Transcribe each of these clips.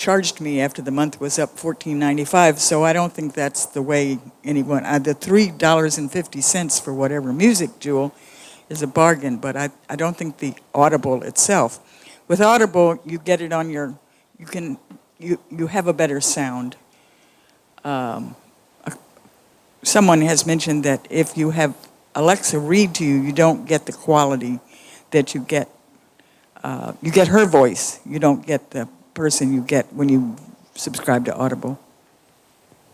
charged me after the month was up $14.95. So I don't think that's the way anyone. The $3.50 for whatever music, Jewel, is a bargain. But I don't think the Audible itself. With Audible, you get it on your. You have a better sound. Someone has mentioned that if you have Alexa read to you, you don't get the quality that you get. You get her voice. You don't get the person you get when you subscribe to Audible.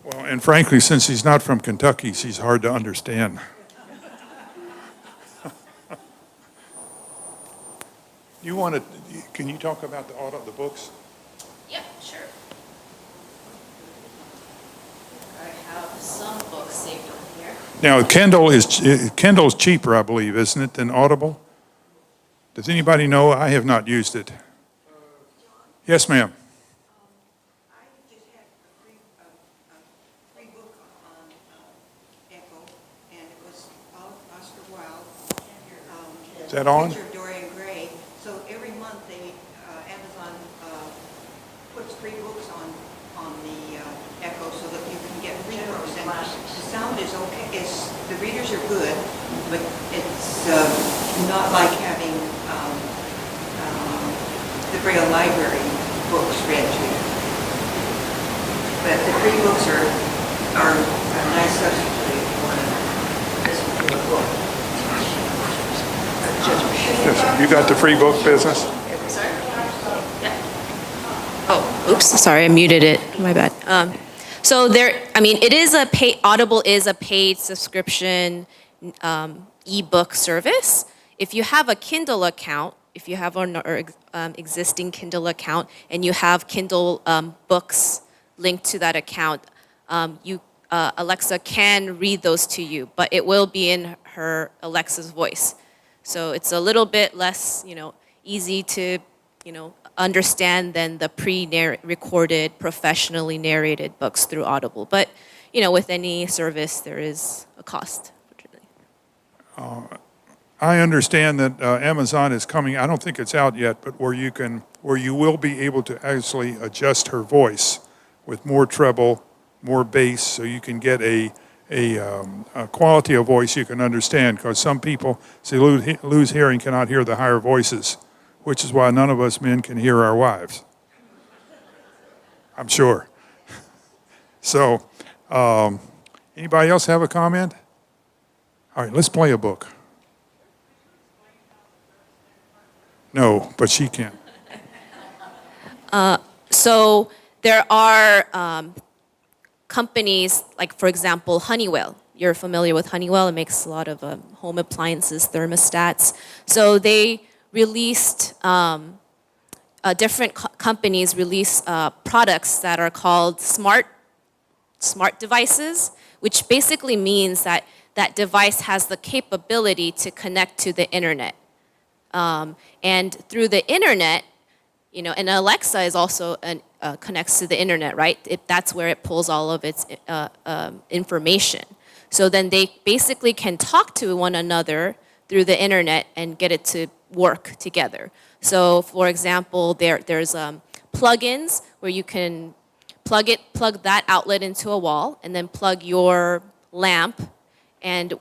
Well, and frankly, since he's not from Kentucky, she's hard to understand. Can you talk about the books? Yep, sure. I have some books saved on here. Now, Kindle's cheaper, I believe, isn't it, than Audible? Does anybody know? I have not used it. Yes, ma'am. I just had a free book on Echo, and it was Oscar Wilde. Is that on? Picture of Dorian Gray. So every month Amazon puts free books on the Echo so that you can get free books. And the sound is okay. The readers are good, but it's not like having the Braille Library books read to you. But the free books are a nice substitute if you want to listen to a book. Yes, you got the free book business? Sorry? Yeah. Oh, oops, sorry, I muted it. My bad. So it is Audible is a paid subscription ebook service. If you have a Kindle account, if you have an existing Kindle account and you have Kindle books linked to that account, Alexa can read those to you, but it will be in her Alexa's voice. So it's a little bit less, easy to, understand than the pre-recorded, professionally narrated books through Audible. But, with any service, there is a cost. I understand that Amazon is coming. I don't think it's out yet, but where you will be able to actually adjust her voice with more treble, more bass, so you can get a quality of voice you can understand. Because some people lose hearing, cannot hear the higher voices, which is why none of us men can hear our wives. I'm sure. So, anybody else have a comment? All right, let's play a book. No, but she can. So there are companies, like, for example, Honeywell. You're familiar with Honeywell. It makes a lot of home appliances, thermostats. So they released, different companies release products that are called smart devices, which basically means that that device has the capability to connect to the internet. And through the internet, and Alexa is also connects to the internet, right? That's where it pulls all of its information. So then they basically can talk to one another through the internet and get it to work together. So, for example, there's plugins where you can plug that outlet into a wall, and then plug your lamp, and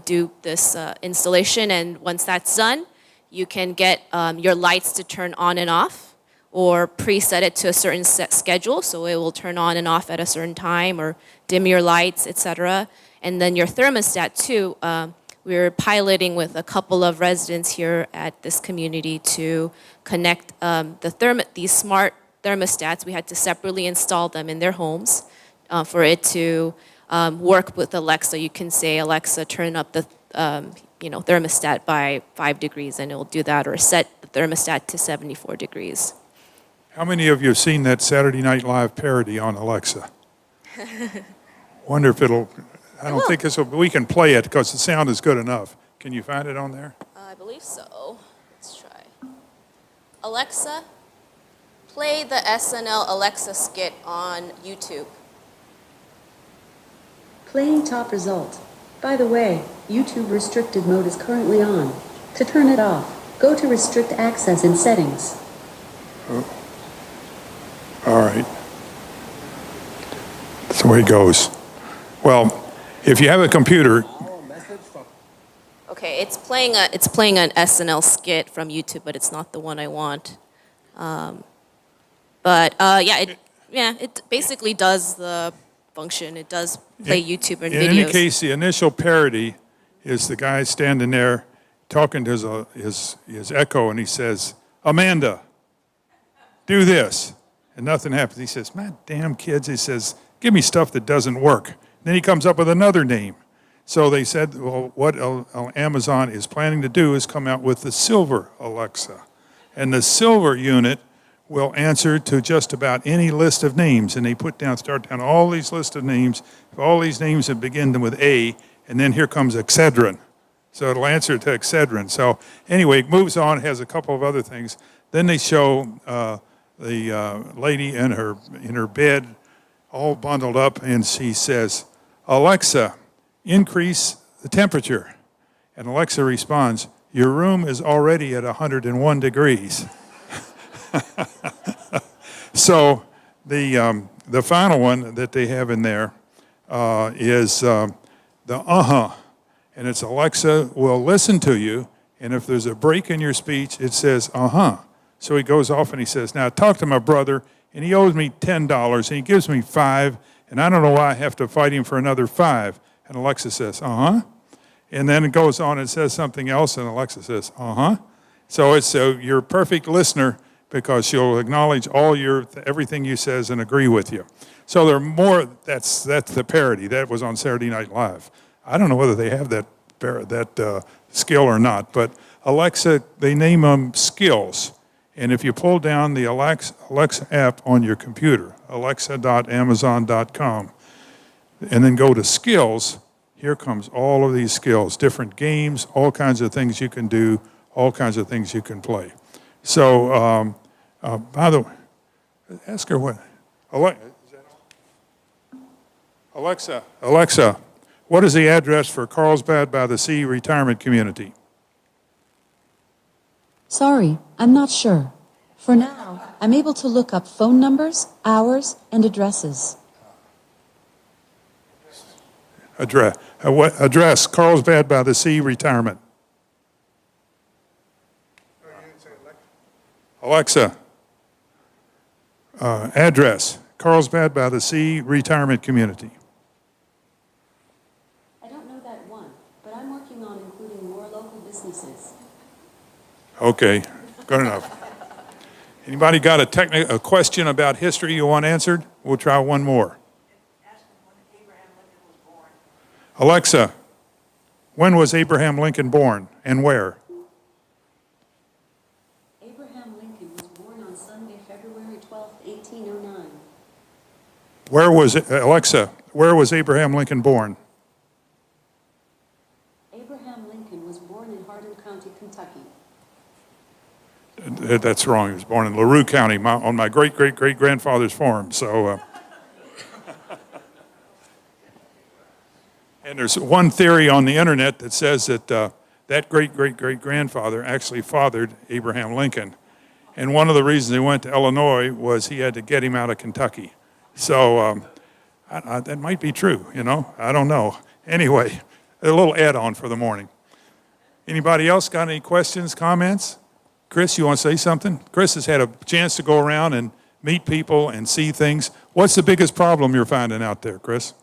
do this installation. And once that's done, you can get your lights to turn on and off, or preset it to a certain set schedule, so it will turn on and off at a certain time, or dim your lights, etc. And then your thermostat too. We're piloting with a couple of residents here at this community to connect these smart thermostats. We had to separately install them in their homes for it to work with Alexa. You can say, Alexa, turn up the thermostat by 5 degrees, and it will do that, or set the thermostat to 74 degrees. How many of you have seen that Saturday Night Live parody on Alexa? Wonder if I don't think we can play it because the sound is good enough. Can you find it on there? I believe so. Let's try. Alexa, play the SNL Alexa skit on YouTube. Playing top result. By the way, YouTube restricted mode is currently on. To turn it off, go to restrict access in settings. All right. That's the way it goes. Well, if you have a computer, Okay, it's playing an SNL skit from YouTube, but it's not the one I want. It basically does the function. It does play YouTube and in videos. any case, the initial parody is the guy standing there talking to his echo, and he says, "Amanda, do this," and nothing happens. He says, "My damn kids," he says, "give me stuff that doesn't work." Then he comes up with another name. So they said, well, what Amazon is planning to do is come out with the Silver Alexa. And the Silver unit will answer to just about any list of names. And they start down all these lists of names, all these names that begin with A, and then here comes Excedrin. So it'll answer to Excedrin. So anyway, it moves on, has a couple of other things. Then they show the lady in her bed, all bundled up, and she says, "Alexa, increase the temperature." And Alexa responds, "Your room is already at 101 degrees." So the final one that they have in there is the and it's Alexa will listen to you, and if there's a break in your speech, it says So he goes off and he says, "Now talk to my brother, and he owes me $10, and he gives me $5, and I don't know why I have to fight him for another $5. And Alexa says, And then it goes on and says something else, and Alexa says, So it's you're a perfect listener because she'll acknowledge everything you says and agree with you. So there are more. That's the parody. That was on Saturday Night Live. I don't know whether they have that skill or not, but Alexa, they name them skills. And if you pull down the Alexa app on your computer, alexa.amazon.com, and then go to skills, here comes all of these skills, different games, all kinds of things you can do, all kinds of things you can play. So, by the way, ask her what, Alexa, what is the address for Carlsbad by the Sea Retirement Community? Sorry, I'm not sure. For now, I'm able to look up phone numbers, hours, and addresses. Address Carlsbad by the Sea Retirement. Alexa, address Carlsbad by the Sea Retirement Community. I don't know that one, but I'm working on including more local businesses. Okay, good enough. Anybody got a question about history you want answered? We'll try one more. Alexa, when was Abraham Lincoln born and where? Abraham Lincoln was born on Sunday, February 12, 1809. Alexa, where was Abraham Lincoln born? Abraham Lincoln was born in Hardin County, Kentucky. That's wrong. He was born in LaRue County on my great-great-great-grandfather's farm. So, and there's one theory on the internet that says that that great-great-great-grandfather actually fathered Abraham Lincoln. And one of the reasons he went to Illinois was he had to get him out of Kentucky. So that might be true, I don't know. Anyway, a little add-on for the morning. Anybody else got any questions, comments? Chris, you want to say something? Chris has had a chance to go around and meet people and see things. What's the biggest problem you're finding out there, Chris?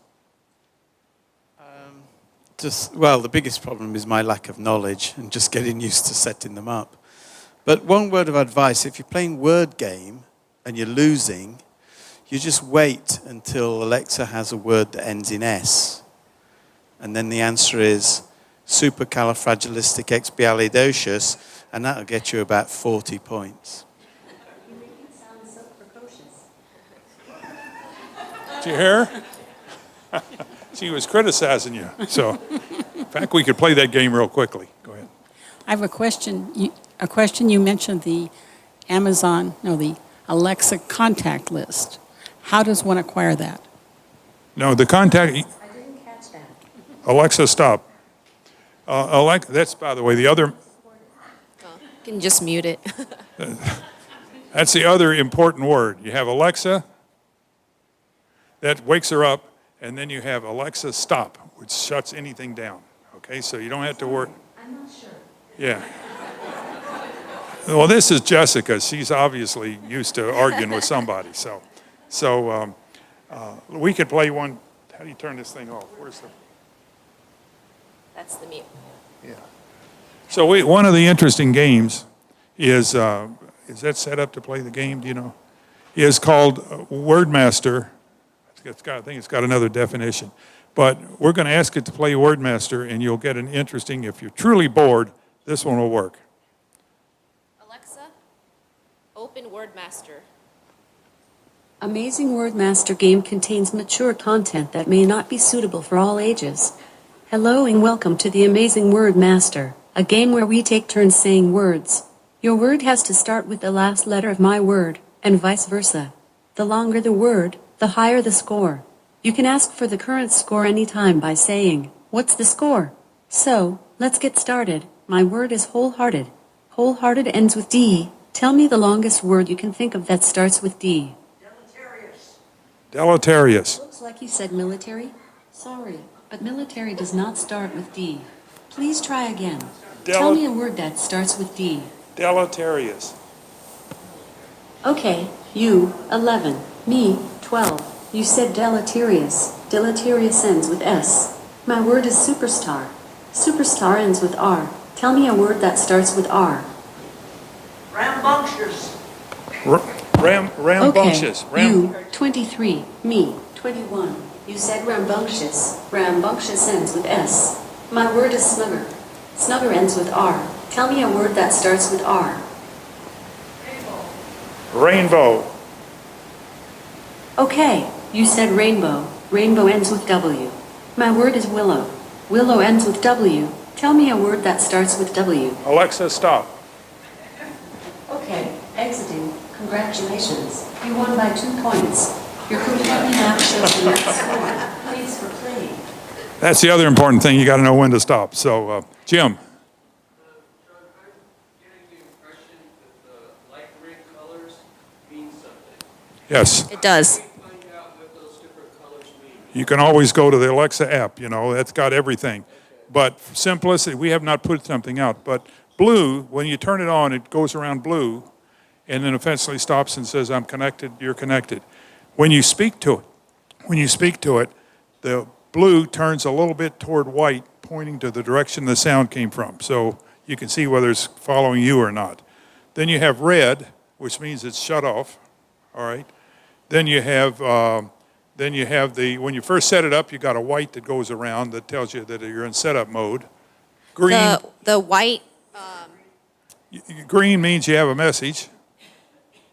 The biggest problem is my lack of knowledge and just getting used to setting them up. But one word of advice, if you're playing word game and you're losing, you just wait until Alexa has a word that ends in S. And then the answer is supercalifragilisticexpialidocious, and that'll get you about 40 points. You make it sound so precocious. Did you hear her? She was criticizing you. So, in fact, we could play that game real quickly. Go ahead. I have a question. You mentioned the the Alexa contact list. How does one acquire that? No, the contact. I didn't catch that. Alexa, stop. That's, by the way, the other. You can just mute it. That's the other important word. You have Alexa, that wakes her up, and then you have Alexa stop, which shuts anything down. Okay, so you don't have to work. I'm not sure. Yeah. Well, this is Jessica. She's obviously used to arguing with somebody. So we could play one. How do you turn this thing off? Where's the? That's the mute. Yeah. So one of the interesting games is that set up to play the game? Do you know? Is called Wordmaster. I think it's got another definition. But we're going to ask it to play Wordmaster, and you'll get an interesting, if you're truly bored, this one will work. Alexa, open Wordmaster. Amazing Word Master game contains mature content that may not be suitable for all ages. Hello and welcome to the Amazing Word Master, a game where we take turns saying words. Your word has to start with the last letter of my word, and vice versa. The longer the word, the higher the score. You can ask for the current score anytime by saying, "What's the score?" So, let's get started. My word is wholehearted. Wholehearted ends with D. Tell me the longest word you can think of that starts with D. Deleterious. Looks like you said military. Sorry, but military does not start with D. Please try again. Tell me a word that starts with D. Deleterious. Okay, you, 11. Me, 12. You said deleterious. Deleterious ends with S. My word is superstar. Superstar ends with R. Tell me a word that starts with R. Rambunctious. Rambunctious. Okay, you, 23. Me, 21. You said rambunctious. Rambunctious ends with S. My word is snugger. Snugger ends with R. Tell me a word that starts with R. Rainbow. Okay, you said rainbow. Rainbow ends with W. My word is willow. Willow ends with W. Tell me a word that starts with W. Alexa, stop. Okay, exiting. Congratulations. You won by 2 points. Your computer map shows the next score. Thanks for playing. That's the other important thing. You got to know when to stop. So, Jim. John, I'm getting the impression that the light gray colors mean something. Yes. It does. How do we find out what those different colors mean? You can always go to the Alexa app. You know, that's got everything. But for simplicity, we have not put something out. But blue, when you turn it on, it goes around blue, and then eventually stops and says, "I'm connected. You're connected." When you speak to it, the blue turns a little bit toward white, pointing to the direction the sound came from. So you can see whether it's following you or not. Then you have red, which means it's shut off. All right. Then you have when you first set it up, you got a white that goes around that tells you that you're in setup mode. Green. The white. Green means you have a message.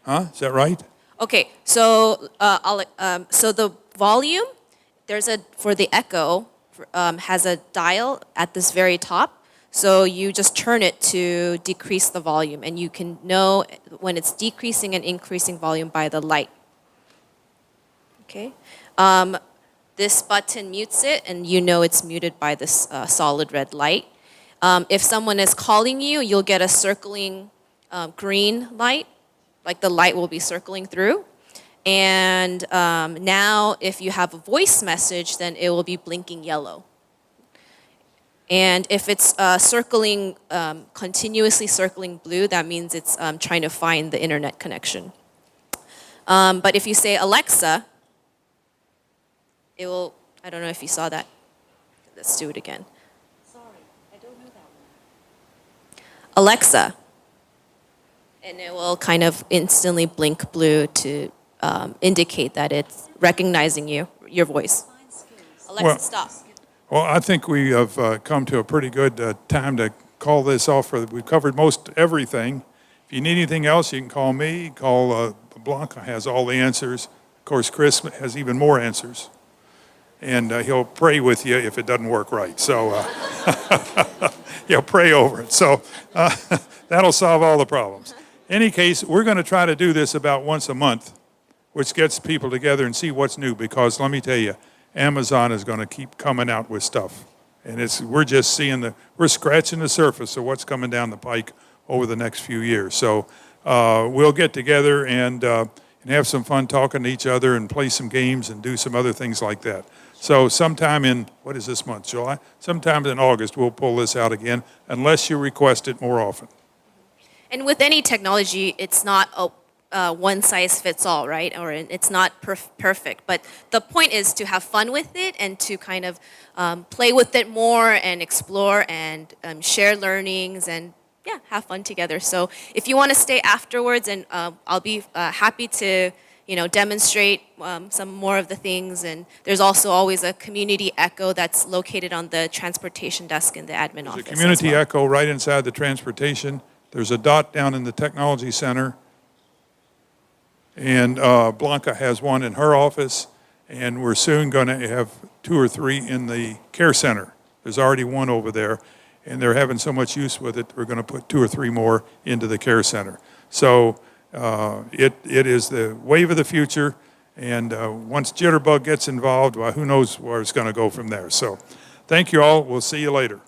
Huh? Is that right? Okay, so so the volume, for the echo, has a dial at this very top. So you just turn it to decrease the volume, and you can know when it's decreasing and increasing volume by the light. Okay, this button mutes it, and you know it's muted by this solid red light. If someone is calling you, you'll get a circling green light, like the light will be circling through. And now if you have a voice message, then it will be blinking yellow. And if it's continuously circling blue, that means it's trying to find the internet connection. But if you say Alexa, it will, I don't know if you saw that. Let's do it again. Sorry, I don't know that one. Alexa. And it will kind of instantly blink blue to indicate that it's recognizing your voice. Alexa, Well- stop. Well, I think we have come to a pretty good time to call this off. We've covered most everything. If you need anything else, you can call me. Call Blanca has all the answers. Of course, Chris has even more answers. And he'll pray with you if it doesn't work right. So he'll pray over it. So that'll solve all the problems. In any case, we're going to try to do this about once a month, which gets people together and see what's new. Because let me tell you, Amazon is going to keep coming out with stuff. And we're just we're scratching the surface of what's coming down the pike over the next few years. So we'll get together, and and have some fun talking to each other and play some games and do some other things like that. So sometime in, what is this month, July? Sometime in August, we'll pull this out again, unless you request it more often. And with any technology, it's not a one size fits all, right? Or it's not perfect. But the point is to have fun with it and to kind of play with it more and explore and share learnings and yeah, have fun together. So if you want to stay afterwards, and I'll be happy to demonstrate some more of the things. And there's also always a community echo that's located on the transportation desk in the admin office. There's a community as well. echo right inside the transportation. There's a dot down in the technology center. And Blanca has one in her office. And we're soon going to have 2 or 3 in the care center. There's already one over there. And they're having so much use with it, we're going to put 2 or 3 more into the care center. So it is the wave of the future. And once Jitterbug gets involved, well, who knows where it's going to go from there. So thank you all. We'll see you later.